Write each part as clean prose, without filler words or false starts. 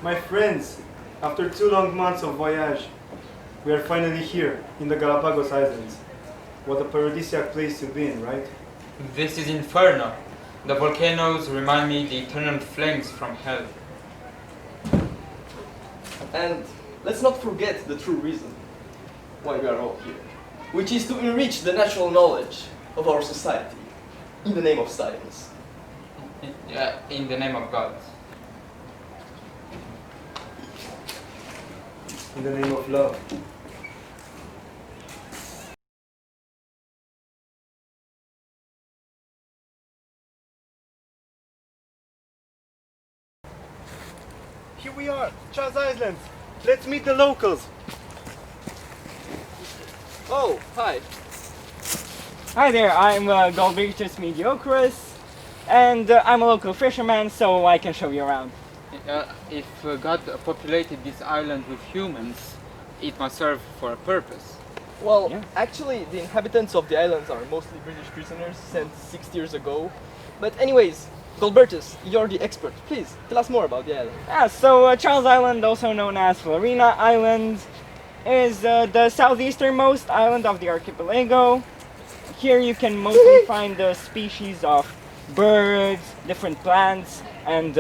My friends, after 2 long months of voyage, we are finally here in the Galapagos Islands. What a paradisiac place to be in, right? This is Inferno. The volcanoes remind me the eternal flames from hell. And let's not forget the true reason why we are all here, which is to enrich the natural knowledge of our society in the name of science. In the name of God. In the name of love. Here we are, Charles Island. Let's meet the locals. Oh, hi. Hi there, I'm Galvictus Mediocris, and I'm a local fisherman, so I can show you around. If God populated this island with humans, it must serve for a purpose. Well, Yeah. actually, the inhabitants of the islands are mostly British prisoners sent 6 years ago. But anyways, Galbertus, you're the expert. Please, tell us more about the island. Yeah, so Charles Island, also known as Florina Island, is the southeasternmost island of the archipelago. Here you can mostly find the species of birds, different plants, and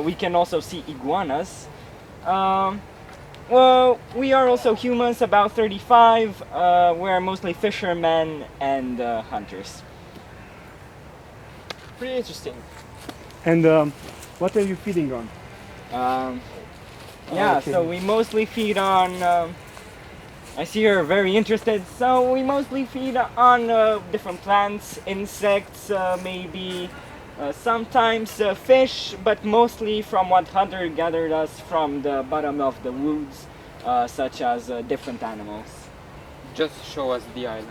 we can also see iguanas. Well, we are also humans, about 35. We're mostly fishermen and hunters. Pretty interesting. And what are you feeding on? Yeah, okay. so we mostly feed on. I see you're very interested. So we mostly feed on different plants, insects, maybe sometimes fish, but mostly from what Hunter gathered us from the bottom of the woods, such as different animals. Just show us the island.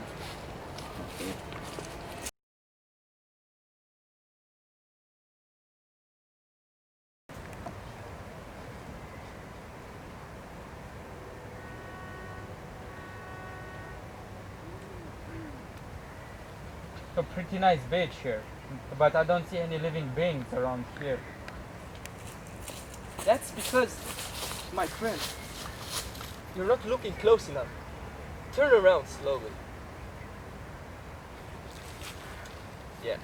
A pretty nice beach here, but I don't see any living beings around here. That's because, my friend, you're not looking close enough. Turn around slowly. Yeah.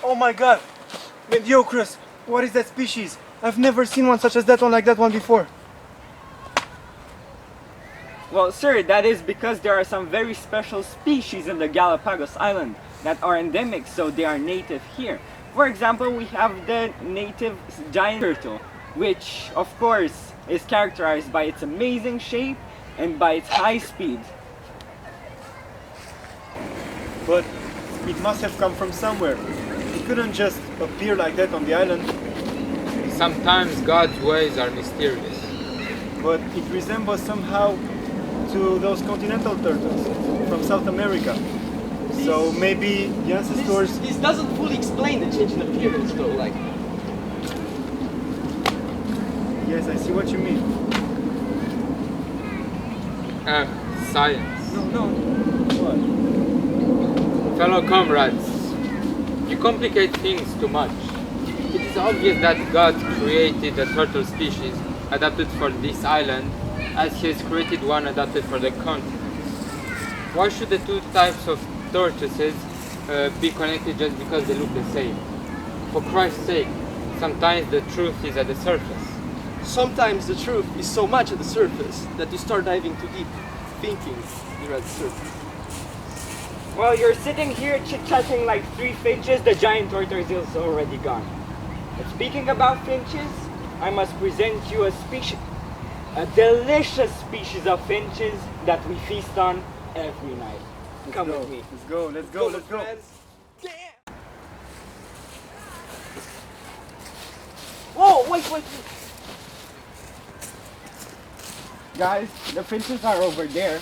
Oh my god! Mediocris! What is that species? I've never seen one such as that one like that one before. Well, sir, that is because there are some very special species in the Galapagos Island that are endemic, so they are native here. For example, we have the native giant turtle, which, of course, is characterized by its amazing shape and by its high speed. But it must have come from somewhere. It couldn't just appear like that on the island. Sometimes God's ways are mysterious. But it resembles somehow to those continental turtles from South America. So maybe the ancestors... This doesn't fully explain the change in appearance though, like... Yes, I see what you mean. Science. No. What? Fellow comrades, you complicate things too much. It is obvious that God created a turtle species adapted for this island, as He has created one adapted for the continent. Why should the two types of tortoises be connected just because they look the same? For Christ's sake, sometimes the truth is at the surface. Sometimes the truth is so much at the surface that you start diving too deep, thinking you're at the surface. While you're sitting here chit-chatting like three finches, the giant tortoise is already gone. But speaking about finches, I must present you a delicious species of finches that we feast on every night. Come with me. Let's go. Friends. Damn! Whoa, wait. Guys, the finches are over there.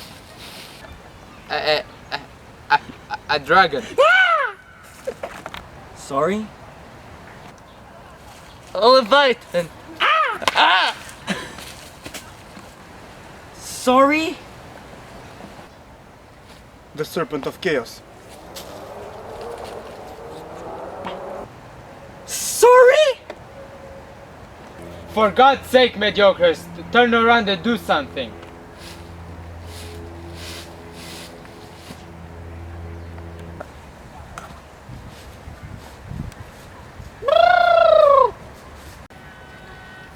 A dragon. Sorry? Leviathan. Sorry? The serpent of chaos. For God's sake, mediocres, turn around and do something.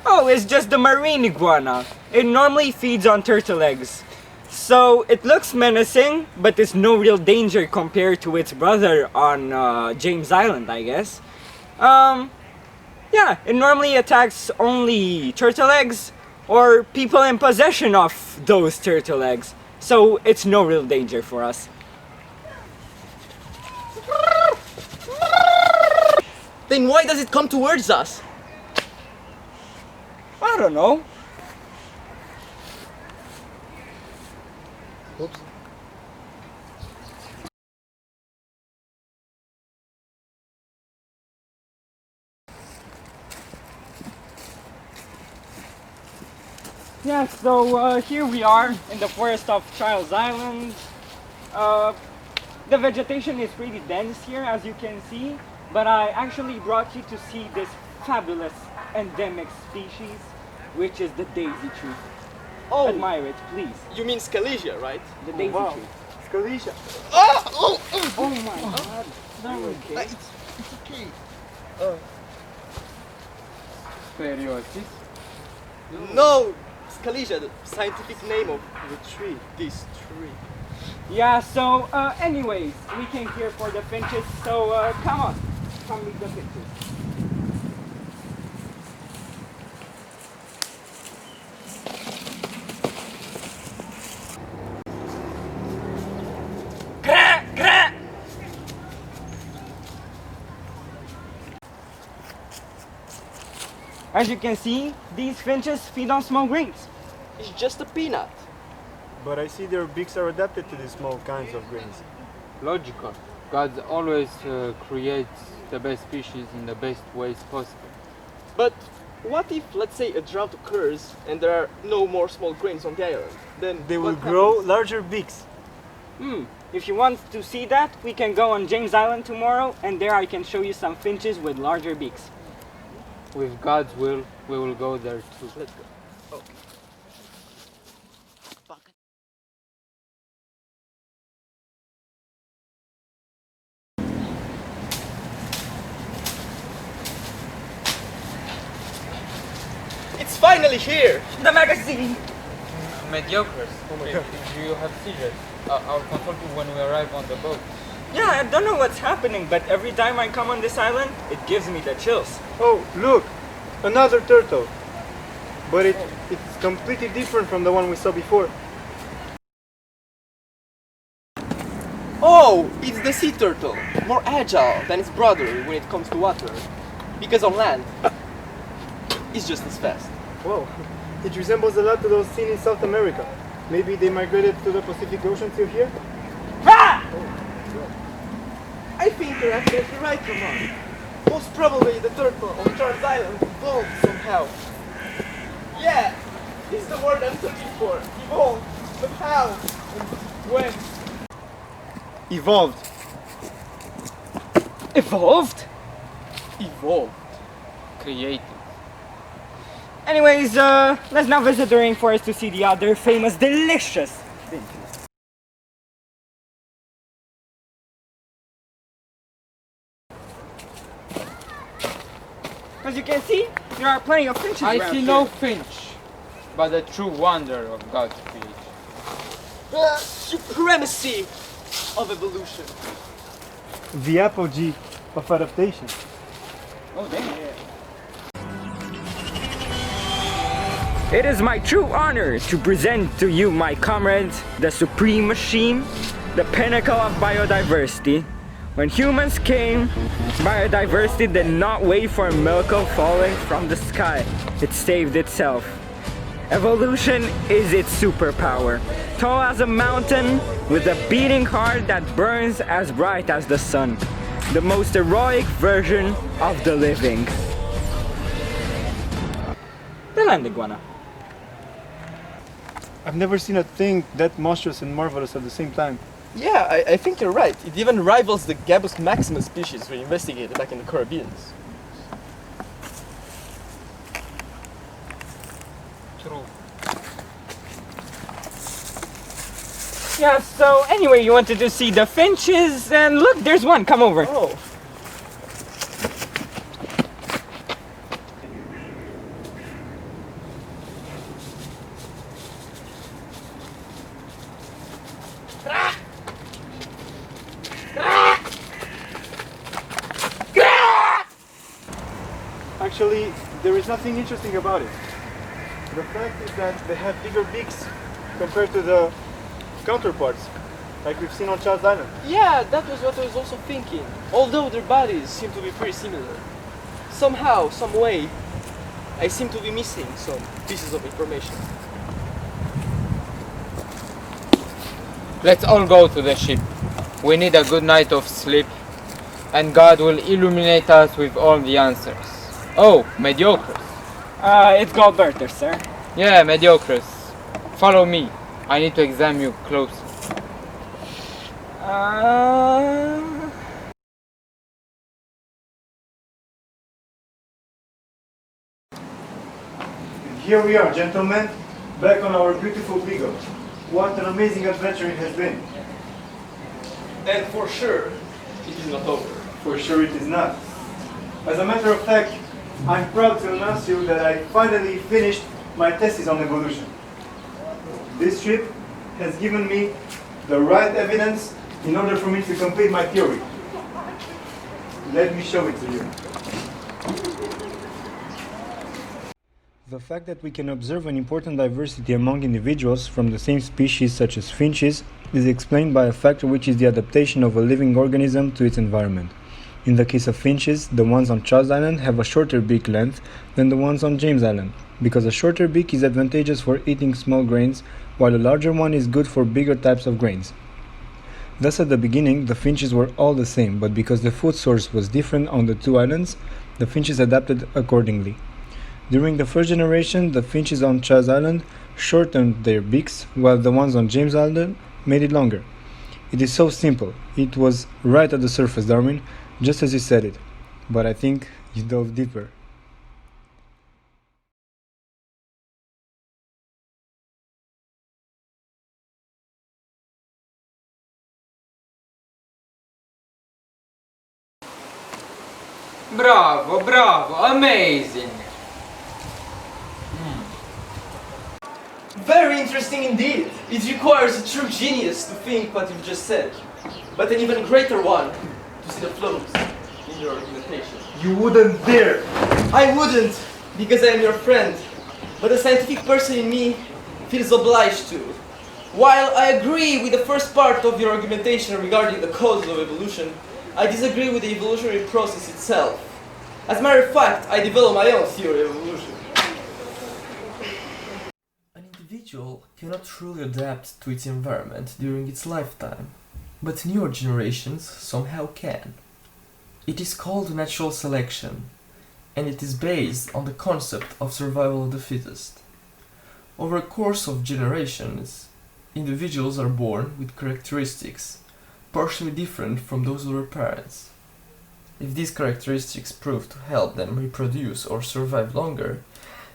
Oh, it's just the marine iguana. It normally feeds on turtle eggs. So it looks menacing, but it's no real danger compared to its brother on James Island, I guess. Yeah, it normally attacks only turtle eggs or people in possession of those turtle eggs. So it's no real danger for us. Then why does it come towards us? I don't know. Oops. Yeah, so here we are in the forest of Charles Island. The vegetation is pretty dense here, as you can see, but I actually brought you to see this fabulous endemic species, which is the daisy tree. Oh, Admire it, please. you mean Scalesia, right? The daisy Wow. tree. Scalesia. Oh! Oh my god. Okay. It's okay. Scoliosis. No! Scalesia, the scientific name of the tree. This tree. Yeah, so anyways, we came here for the finches, so come on. Come meet the finches. As you can see, these finches feed on small grains. It's just a peanut. But I see their beaks are adapted to these small kinds of grains. Logical. God always creates the best species in the best ways possible. But what if, let's say, a drought occurs and there are no more small grains on the island? Then They will what grow happens? larger beaks. If you want to see that, we can go on James Island tomorrow, and there I can show you some finches with larger beaks. With God's will, we will go there too. Let's go. Okay. It's finally here! The magazine! Mediocres. Oh my God. Do you have seizures? I'll consult you when we arrive on the boat. Yeah, I don't know what's happening, but every time I come on this island, it gives me the chills. Oh, look! Another turtle. But it's completely different from the one we saw before. Oh, it's the sea turtle. More agile than its brother when it comes to water. Because on land, it's just as fast. Whoa, it resembles a lot to those seen in South America. Maybe they migrated to the Pacific Ocean till here? Ah! I think you're absolutely right, Lamar. Most probably the turtle on Charles Island evolved somehow. Yeah, it's the word I'm looking for. Evolved. But how? And when? Evolved. Evolved? Evolved. Created. Anyways, let's now visit the rainforest to see the other famous delicious finches. As you can see, there are plenty of finches I around see here. no finch, but the true wonder of God's creation. Supremacy of evolution. The apogee of adaptation. Oh, damn. It is my true honor to present to you, my comrades, the supreme machine, the pinnacle of biodiversity. When humans came, biodiversity did not wait for a miracle falling from the sky. It saved itself. Evolution is its superpower. Tall as a mountain, with a beating heart that burns as bright as the sun. The most heroic version of the living. The land iguana. I've never seen a thing that monstrous and marvelous at the same time. Yeah, I think you're right. It even rivals the Gabus maximus species we investigated back in the Caribbean. Yeah, so anyway, you wanted to see the finches, and look, there's one. Come over. Oh. Actually, there is nothing interesting about it. The fact is that they have bigger beaks compared to the counterparts, like we've seen on Charles Island. Yeah, that was what I was also thinking. Although their bodies seem to be pretty similar. Somehow, some way, I seem to be missing some pieces of information. Let's all go to the ship. We need a good night of sleep, and God will illuminate us with all the answers. Oh, mediocres. It's Galbertus, sir. Yeah, mediocres. Follow me. I need to examine you closely. And here we are, gentlemen, back on our beautiful Beagle. What an amazing adventure it has been. And for sure, it is not over. For sure it is not. As a matter of fact, I'm proud to announce you that I finally finished my thesis on evolution. This trip has given me the right evidence in order for me to complete my theory. Let me show it to you. The fact that we can observe an important diversity among individuals from the same species such as finches is explained by a factor which is the adaptation of a living organism to its environment. In the case of finches, the ones on Charles Island have a shorter beak length than the ones on James Island, because a shorter beak is advantageous for eating small grains, while a larger one is good for bigger types of grains. Thus at the beginning, the finches were all the same, but because the food source was different on the two islands, the finches adapted accordingly. During the first generation, the finches on Charles Island shortened their beaks, while the ones on James Island made it longer. It is so simple. It was right at the surface, Darwin, just as you said it. But I think you dove deeper. Bravo, bravo, amazing! Very interesting indeed. It requires a true genius to think what you've just said, but an even greater one to see the flaws in your argumentation. You wouldn't dare! I wouldn't, because I am your friend, but the scientific person in me feels obliged to. While I agree with the first part of your argumentation regarding the causes of evolution, I disagree with the evolutionary process itself. As a matter of fact, I developed my own theory of evolution. An individual cannot truly adapt to its environment during its lifetime, but newer generations somehow can. It is called natural selection, and it is based on the concept of survival of the fittest. Over a course of generations, individuals are born with characteristics partially different from those of their parents. If these characteristics prove to help them reproduce or survive longer,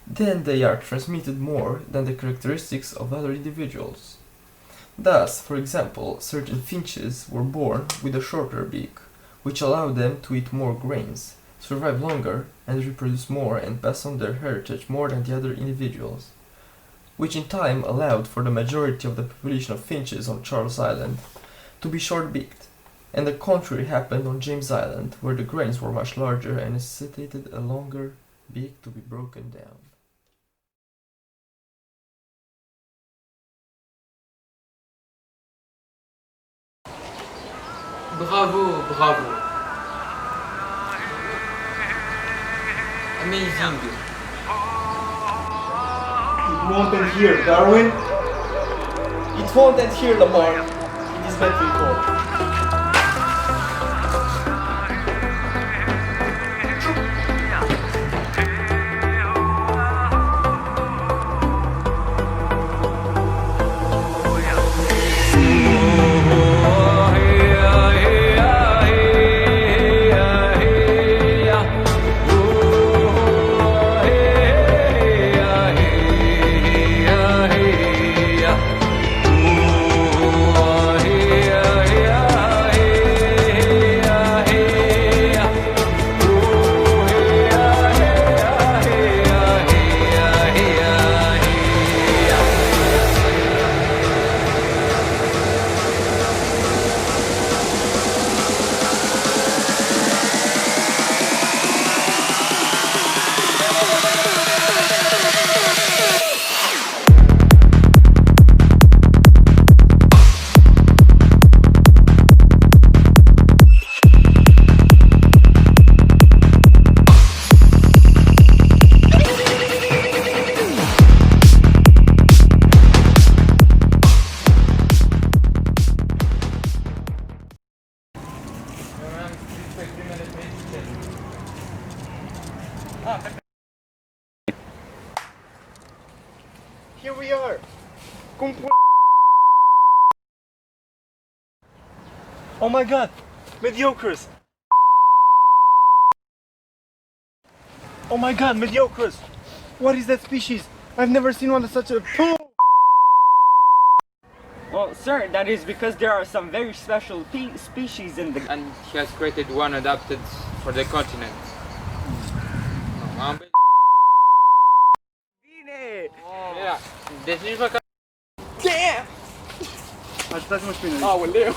then they are transmitted more than the characteristics of other individuals. Thus, for example, certain finches were born with a shorter beak, which allowed them to eat more grains, survive longer, and reproduce more and pass on their heritage more than the other individuals, which in time allowed for the majority of the population of finches on Charles Island to be short-beaked, and the contrary happened on James Island, where the grains were much larger and necessitated a longer beak to be broken down. Bravo, bravo. Amazing. It won't end here, Darwin. It won't end here, Lamar. It is meant to evolve. they are. Cum Oh my god, mediocres. Oh my god, mediocres. What is that species? I've never seen one of such a Well, sir, that is because there are some very special species in the... And he has created one adapted for the continent. Bine! Yeah. Deci nici măcar... Damn! Ajutați-mă și pe mine. Aoleu!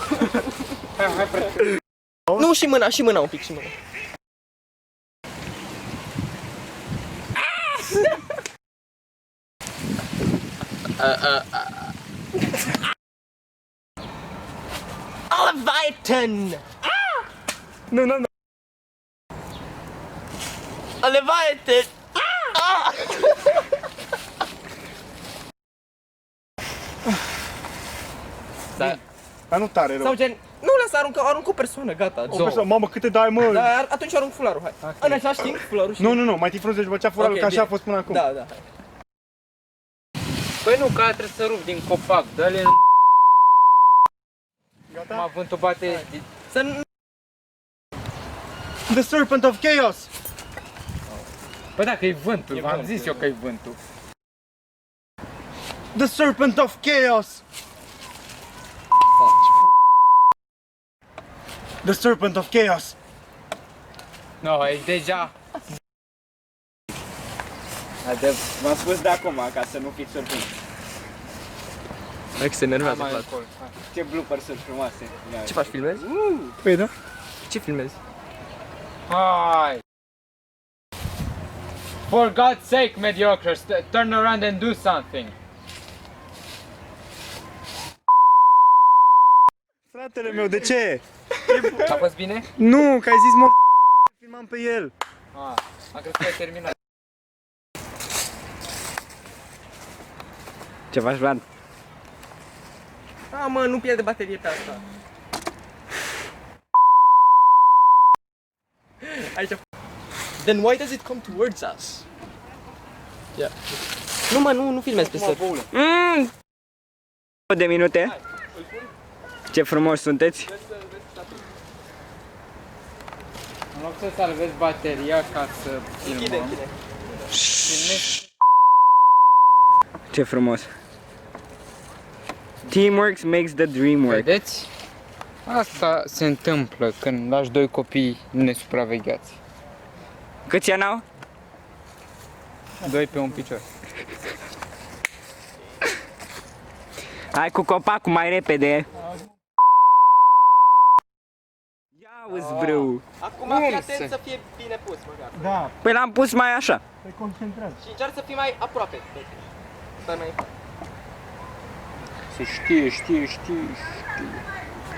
Hai, frate. Nu, și mâna un pic, și mâna. Leviathan! Nu, nu, nu. A Leviathan! Dar nu tare rău. Sau gen, nu lasă, aruncă o persoană, gata. O persoană, mamă, câte dai, mă! Dar atunci arunc fularul, hai. În același timp, fularul și... Nu, mai frunze după ce a furat, că așa a fost până acum. Da, hai. Păi nu, că aia trebuie să rup din copac, dă-le în... Gata? Mă, vântul bate... Să nu... The Serpent of Chaos! Păi da, că e vântul, v-am zis eu că e vântul. The Serpent of Chaos! The Serpent of Chaos! No, e deja... V-am spus de acum, ca să nu fiți surprins. Hai că se enervează, Mai frate. încolo. Ce bloopers-uri frumoase. Ia Ce faci, filmezi? Păi da? Ce filmezi? Hai! For God's sake, mediocres, turn around and do something. Fratele meu, de ce? A fost bine? Nu, că ai zis morți. Filmam pe el. Ah, am crezut că ai terminat. Ce faci, Vlad? A, mă, nu pierde baterie pe asta. Aici. Then why does it come towards us? Yeah. Nu, mă, nu filmezi pe set. De minute. Ce frumos sunteți. În loc să salvezi bateria ca să Închide. filmezi... Ce frumos. Teamwork makes the dream work. Vedeți? Asta se întâmplă când lași doi copii nesupravegheați. Câți ani au? Doi pe un picior. Hai cu copacul mai repede. Ia uzi, brâu. Acum Cum fii atent să- să fie bine pus, măcar. Da, Păi l-am pus mai așa. te concentrează. Și încearcă să fii mai aproape. Stai mai... Se știe.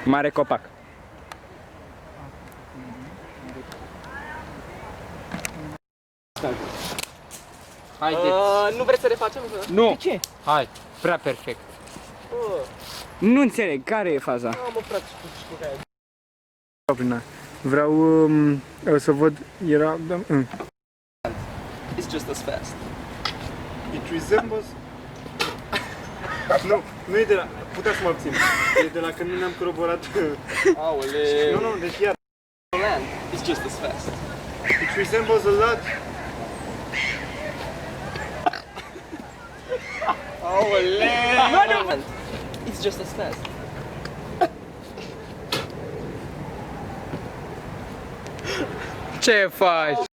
Mare copac. Haideți. Nu vreți să refacem? Nu! De ce? Hai, prea perfect. Nu înțeleg, care e faza? Mă, frate, știu că e. Vreau să văd, era... It's just as fast. It resembles... Nu e de la... Putea să mă abțin. E de la când nu ne-am coroborat... Aoleu. Nu, deci iar. Land is just as fast. It resembles a lot... Aoleu. It's just as fast. Ce faci?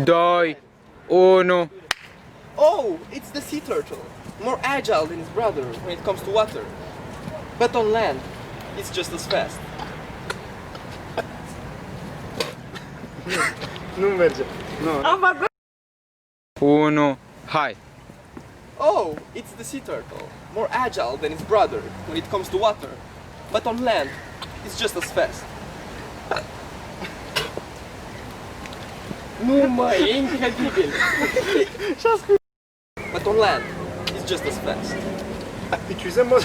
2, 1... Oh, it's the sea turtle. More agile than his brother when it comes to water. But on land, it's just as fast. Nu merge. Nu. 1, hai! Oh, it's the sea turtle. More agile than his brother when it comes to water. But on land, it's just as fast. Nu, mă, e incredibil. But on land, it's just as fast. It resembles...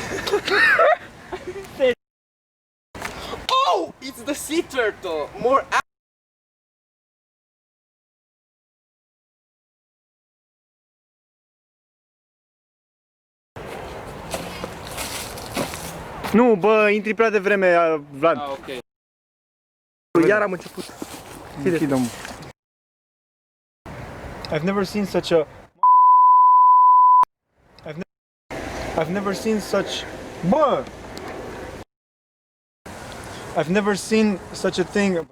Oh, it's the sea turtle. More Nu, bă, intri prea devreme, Vlad. Ah, ok. Iar am început. Închidem. I've never seen such a... I've never seen such... Bă! I've never seen such a thing...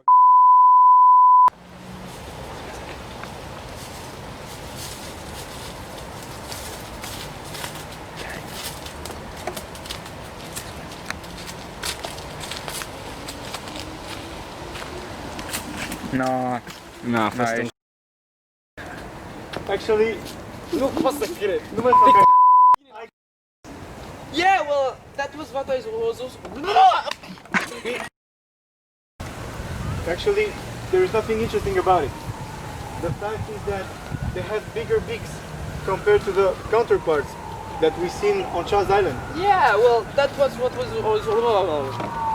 No, a fost un... Actually, Nu pot să cred. nu mai fac... Yeah, well, that was what I was also... Actually, there is nothing interesting about it. The fact is that they have bigger beaks compared to the counterparts that we seen on Charles Island. Yeah, well, that was what was also...